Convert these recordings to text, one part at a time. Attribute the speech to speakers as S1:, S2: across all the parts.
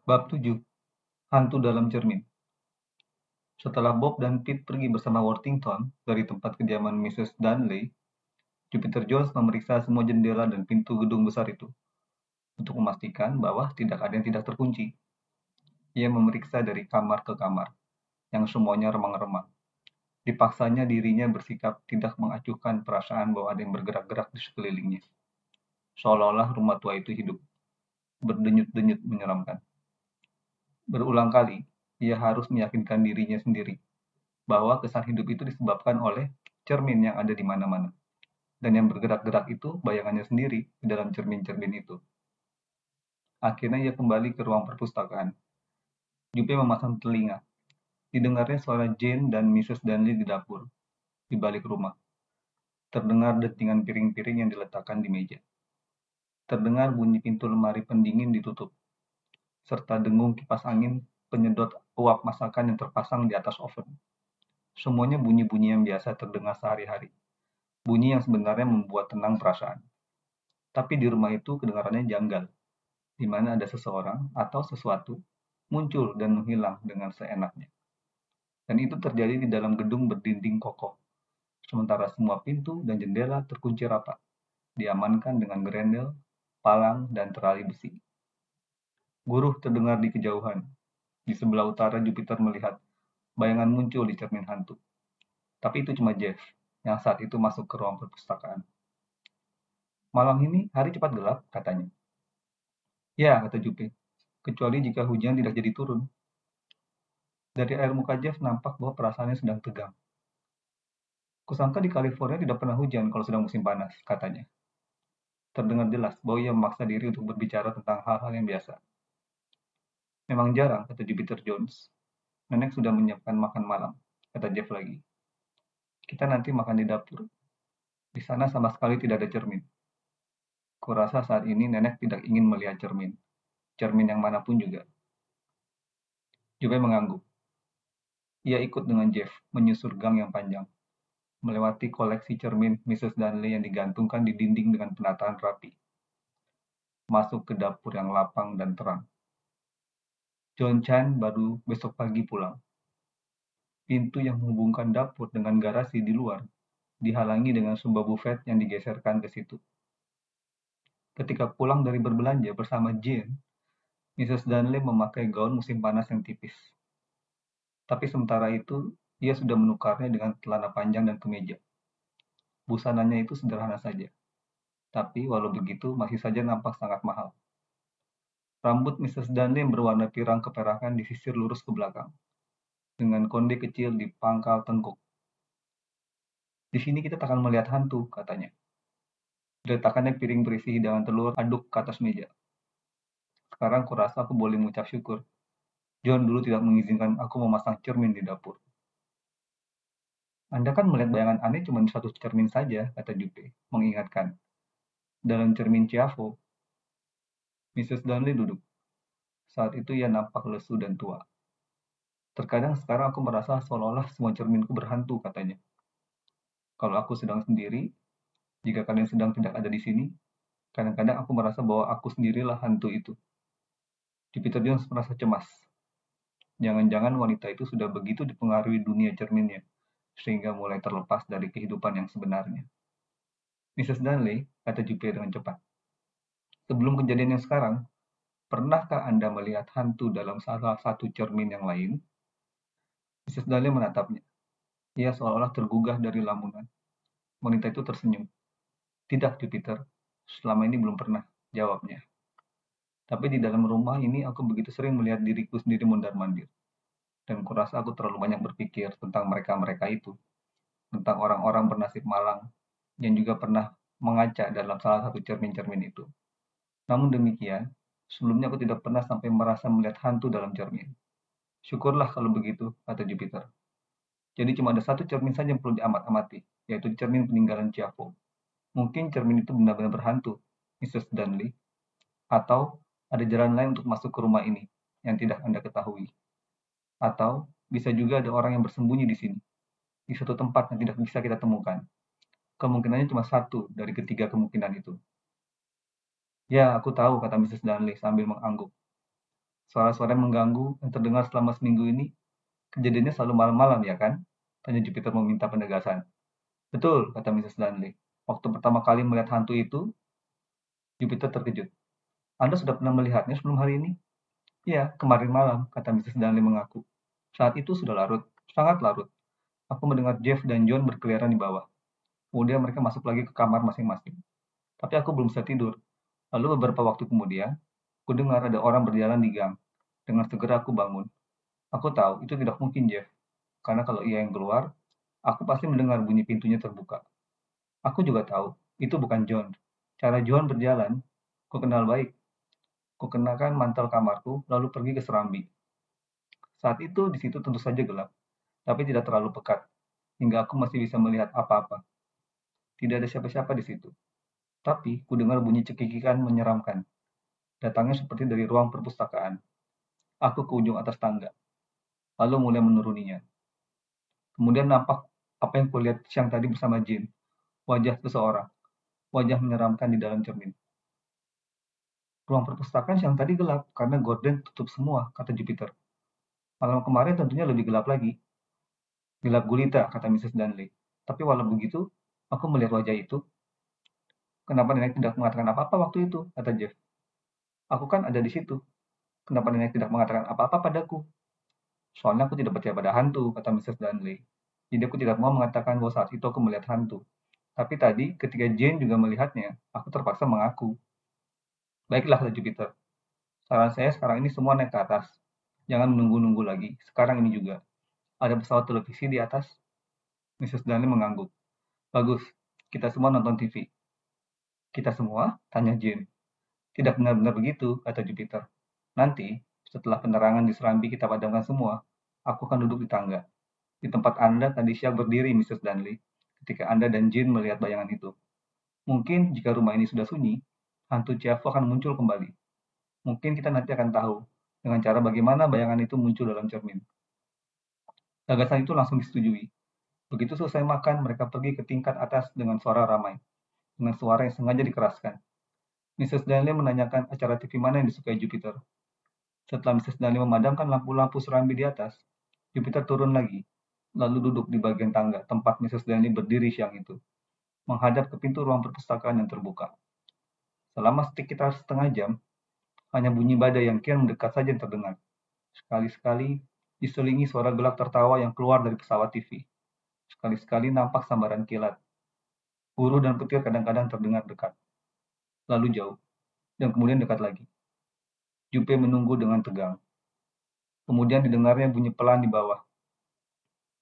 S1: Bab 7. Hantu dalam cermin. Setelah Bob dan Pete pergi bersama Worthington dari tempat kediaman Mrs. Darnley, Jupiter Jones memeriksa semua jendela dan pintu gedung besar itu untuk memastikan bahwa tidak ada yang tidak terkunci. Ia memeriksa dari kamar ke kamar, yang semuanya remang-remang. Dipaksanya dirinya bersikap tidak mengacuhkan perasaan bahwa ada yang bergerak-gerak di sekelilingnya. Seolah-olah rumah tua itu hidup, berdenyut-denyut menyeramkan. Berulang kali, ia harus meyakinkan dirinya sendiri bahwa kesan hidup itu disebabkan oleh cermin yang ada di mana-mana. Dan yang bergerak-gerak itu bayangannya sendiri di dalam cermin-cermin itu. Akhirnya ia kembali ke ruang perpustakaan. Jupe memasang telinga. Didengarnya suara Jane dan Mrs. Darnley di dapur, di balik rumah. Terdengar dentingan piring-piring yang diletakkan di meja. Terdengar bunyi pintu lemari pendingin ditutup, serta dengung kipas angin penyedot uap masakan yang terpasang di atas oven. Semuanya bunyi-bunyi yang biasa terdengar sehari-hari. Bunyi yang sebenarnya membuat tenang perasaan. Tapi di rumah itu kedengarannya janggal, di mana ada seseorang atau sesuatu muncul dan menghilang dengan seenaknya. Dan itu terjadi di dalam gedung berdinding kokoh, sementara semua pintu dan jendela terkunci rapat, diamankan dengan grendel, palang, dan terali besi. Guruh terdengar di kejauhan. Di sebelah utara Jupiter melihat bayangan muncul di cermin hantu. Tapi itu cuma Jeff, yang saat itu masuk ke ruang perpustakaan. Malam ini hari cepat gelap, katanya. Ya, kata Jupe, kecuali jika hujan tidak jadi turun. Dari air muka Jeff nampak bahwa perasaannya sedang tegang. Kusangka di California tidak pernah hujan kalau sedang musim panas, katanya. Terdengar jelas bahwa ia memaksa diri untuk berbicara tentang hal-hal yang biasa. Memang jarang, kata Jupiter Jones. Nenek sudah menyiapkan makan malam, kata Jeff lagi. Kita nanti makan di dapur. Di sana sama sekali tidak ada cermin. Kurasa saat ini nenek tidak ingin melihat cermin. Cermin yang manapun juga. Jupe mengangguk. Ia ikut dengan Jeff menyusur gang yang panjang, melewati koleksi cermin Mrs. Darnley yang digantungkan di dinding dengan penataan rapi. Masuk ke dapur yang lapang dan terang. John Chan baru besok pagi pulang. Pintu yang menghubungkan dapur dengan garasi di luar dihalangi dengan sebuah bufet yang digeserkan ke situ. Ketika pulang dari berbelanja bersama Jane, Mrs. Darnley memakai gaun musim panas yang tipis. Tapi sementara itu, ia sudah menukarnya dengan celana panjang dan kemeja. Busananya itu sederhana saja, tapi walau begitu masih saja nampak sangat mahal. Rambut Mrs. Darnley yang berwarna pirang keperakan disisir lurus ke belakang, dengan konde kecil di pangkal tengkuk. Di sini kita tak akan melihat hantu, katanya. Diletakkannya piring berisi hidangan telur aduk ke atas meja. Sekarang kurasa aku boleh mengucap syukur. John dulu tidak mengizinkan aku memasang cermin di dapur. Anda kan melihat bayangan aneh cuma di satu cermin saja, kata Jupe, mengingatkan. Dalam cermin Ciavo, Mrs. Darnley duduk. Saat itu ia nampak lesu dan tua. Terkadang sekarang aku merasa seolah-olah semua cerminku berhantu, katanya. Kalau aku sedang sendiri, jika kalian sedang tidak ada di sini, kadang-kadang aku merasa bahwa aku sendirilah hantu itu. Jupiter Jones merasa cemas. Jangan-jangan wanita itu sudah begitu dipengaruhi dunia cerminnya, sehingga mulai terlepas dari kehidupan yang sebenarnya. Mrs. Darnley, kata Jupiter dengan cepat. Sebelum kejadian yang sekarang, pernahkah Anda melihat hantu dalam salah satu cermin yang lain? Mrs. Darnley menatapnya. Ia seolah-olah tergugah dari lamunan. Wanita itu tersenyum. Tidak, Jupiter. Selama ini belum pernah, jawabnya. Tapi di dalam rumah ini aku begitu sering melihat diriku sendiri mondar-mandir. Dan kurasa aku terlalu banyak berpikir tentang mereka-mereka itu. Tentang orang-orang bernasib malang yang juga pernah mengaca dalam salah satu cermin-cermin itu. Namun demikian, sebelumnya aku tidak pernah sampai merasa melihat hantu dalam cermin. Syukurlah kalau begitu, kata Jupiter. Jadi cuma ada satu cermin saja yang perlu diamat-amati, yaitu cermin peninggalan Ciavo. Mungkin cermin itu benar-benar berhantu, Mrs. Darnley. Atau ada jalan lain untuk masuk ke rumah ini yang tidak Anda ketahui. Atau bisa juga ada orang yang bersembunyi di sini, di suatu tempat yang tidak bisa kita temukan. Kemungkinannya cuma satu dari ketiga kemungkinan itu. Ya, aku tahu, kata Mrs. Darnley sambil mengangguk. Suara-suara yang mengganggu yang terdengar selama seminggu ini, kejadiannya selalu malam-malam ya kan? Tanya Jupiter meminta penegasan. Betul, kata Mrs. Darnley. Waktu pertama kali melihat hantu itu, Jupiter terkejut. Anda sudah pernah melihatnya sebelum hari ini? Iya, kemarin malam, kata Mrs. Darnley mengaku. Saat itu sudah larut, sangat larut. Aku mendengar Jeff dan John berkeliaran di bawah. Kemudian mereka masuk lagi ke kamar masing-masing. Tapi aku belum bisa tidur. Lalu beberapa waktu kemudian, aku dengar ada orang berjalan di gang. Dengan segera aku bangun. Aku tahu itu tidak mungkin Jeff, karena kalau ia yang keluar, aku pasti mendengar bunyi pintunya terbuka. Aku juga tahu, itu bukan John. Cara John berjalan, ku kenal baik. Ku kenakan mantel kamarku, lalu pergi ke serambi. Saat itu di situ tentu saja gelap, tapi tidak terlalu pekat, hingga aku masih bisa melihat apa-apa. Tidak ada siapa-siapa di situ. Tapi ku dengar bunyi cekikikan menyeramkan. Datangnya seperti dari ruang perpustakaan. Aku ke ujung atas tangga, lalu mulai menuruninya. Kemudian nampak apa yang kulihat siang tadi bersama Jin. Wajah seseorang. Wajah menyeramkan di dalam cermin. Ruang perpustakaan siang tadi gelap karena gorden tutup semua, kata Jupiter. Malam kemarin tentunya lebih gelap lagi. Gelap gulita, kata Mrs. Darnley. Tapi walau begitu, aku melihat wajah itu. Kenapa nenek tidak mengatakan apa-apa waktu itu, kata Jeff. Aku kan ada di situ. Kenapa nenek tidak mengatakan apa-apa padaku? Soalnya aku tidak percaya pada hantu, kata Mrs. Darnley. Jadi aku tidak mau mengatakan bahwa saat itu aku melihat hantu. Tapi tadi, ketika Jane juga melihatnya, aku terpaksa mengaku. Baiklah, kata Jupiter. Saran saya sekarang ini semua naik ke atas. Jangan menunggu-nunggu lagi. Sekarang ini juga. Ada pesawat televisi di atas. Mrs. Darnley mengangguk. Bagus. Kita semua nonton TV. Kita semua? Tanya Jane. Tidak benar-benar begitu, kata Jupiter. Nanti, setelah penerangan di serambi kita padamkan semua, aku akan duduk di tangga. Di tempat Anda tadi siang berdiri, Mrs. Darnley, ketika Anda dan Jane melihat bayangan itu. Mungkin jika rumah ini sudah sunyi, hantu Ciavo akan muncul kembali. Mungkin kita nanti akan tahu dengan cara bagaimana bayangan itu muncul dalam cermin. Gagasan itu langsung disetujui. Begitu selesai makan, mereka pergi ke tingkat atas dengan suara ramai, dengan suara yang sengaja dikeraskan. Mrs. Darnley menanyakan acara TV mana yang disukai Jupiter. Setelah Mrs. Darnley memadamkan lampu-lampu serambi di atas, Jupiter turun lagi, lalu duduk di bagian tangga tempat Mrs. Darnley berdiri siang itu, menghadap ke pintu ruang perpustakaan yang terbuka. Selama sekitar setengah jam, hanya bunyi badai yang kian mendekat saja yang terdengar. Sekali-sekali diselingi suara gelak tertawa yang keluar dari pesawat TV. Sekali-sekali nampak sambaran kilat. Guru dan petir kadang-kadang terdengar dekat, lalu jauh, dan kemudian dekat lagi. Jupe menunggu dengan tegang. Kemudian didengarnya bunyi pelan di bawah.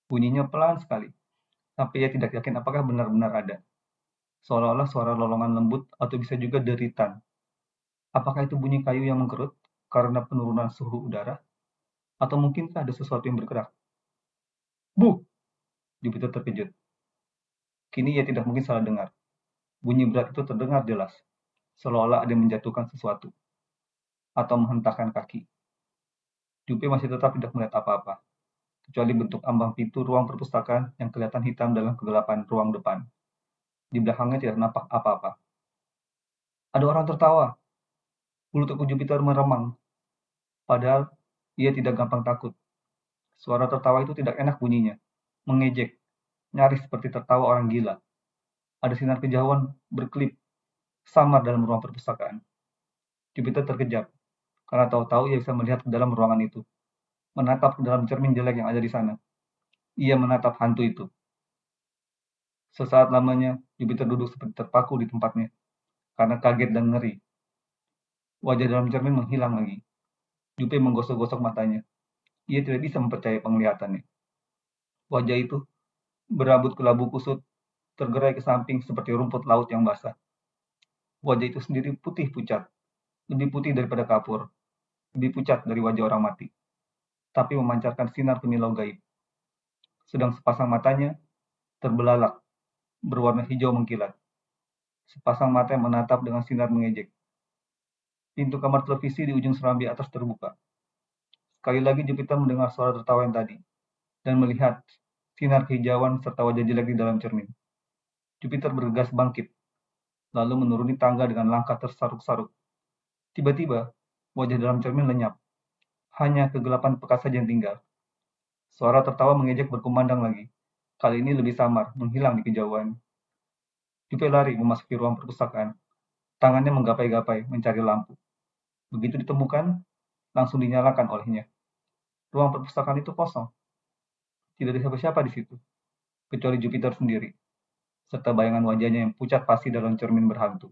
S1: Bunyinya pelan sekali, sampai ia tidak yakin apakah benar-benar ada. Seolah-olah suara lolongan lembut atau bisa juga deritan. Apakah itu bunyi kayu yang mengkerut karena penurunan suhu udara? Atau mungkinkah ada sesuatu yang bergerak? Bu! Jupiter terkejut. Kini ia tidak mungkin salah dengar. Bunyi berat itu terdengar jelas, seolah-olah ada yang menjatuhkan sesuatu, atau menghentakkan kaki. Jupe masih tetap tidak melihat apa-apa, kecuali bentuk ambang pintu ruang perpustakaan yang kelihatan hitam dalam kegelapan ruang depan. Di belakangnya tidak nampak apa-apa. Ada orang tertawa. Bulu tengkuk Jupiter meremang. Padahal ia tidak gampang takut. Suara tertawa itu tidak enak bunyinya. Mengejek, nyaris seperti tertawa orang gila. Ada sinar kejauhan berkelip, samar dalam ruang perpustakaan. Jupiter terkejap, karena tahu-tahu ia bisa melihat ke dalam ruangan itu. Menatap ke dalam cermin jelek yang ada di sana. Ia menatap hantu itu. Sesaat lamanya, Jupiter duduk seperti terpaku di tempatnya, karena kaget dan ngeri. Wajah dalam cermin menghilang lagi. Jupe menggosok-gosok matanya. Ia tidak bisa mempercayai penglihatannya. Wajah itu, berambut kelabu kusut, tergerai ke samping seperti rumput laut yang basah. Wajah itu sendiri putih pucat, lebih putih daripada kapur, lebih pucat dari wajah orang mati, tapi memancarkan sinar kemilau gaib. Sedang sepasang matanya terbelalak, berwarna hijau mengkilat. Sepasang mata yang menatap dengan sinar mengejek. Pintu kamar televisi di ujung serambi atas terbuka. Sekali lagi Jupiter mendengar suara tertawa yang tadi, dan melihat sinar kehijauan serta wajah jelek di dalam cermin. Jupiter bergegas bangkit, lalu menuruni tangga dengan langkah tersaruk-saruk. Tiba-tiba, wajah dalam cermin lenyap. Hanya kegelapan pekat saja yang tinggal. Suara tertawa mengejek berkumandang lagi. Kali ini lebih samar, menghilang di kejauhan. Jupe lari memasuki ruang perpustakaan. Tangannya menggapai-gapai, mencari lampu. Begitu ditemukan, langsung dinyalakan olehnya. Ruang perpustakaan itu kosong. Tidak ada siapa-siapa di situ, kecuali Jupiter sendiri, serta bayangan wajahnya yang pucat pasti dalam cermin berhantu.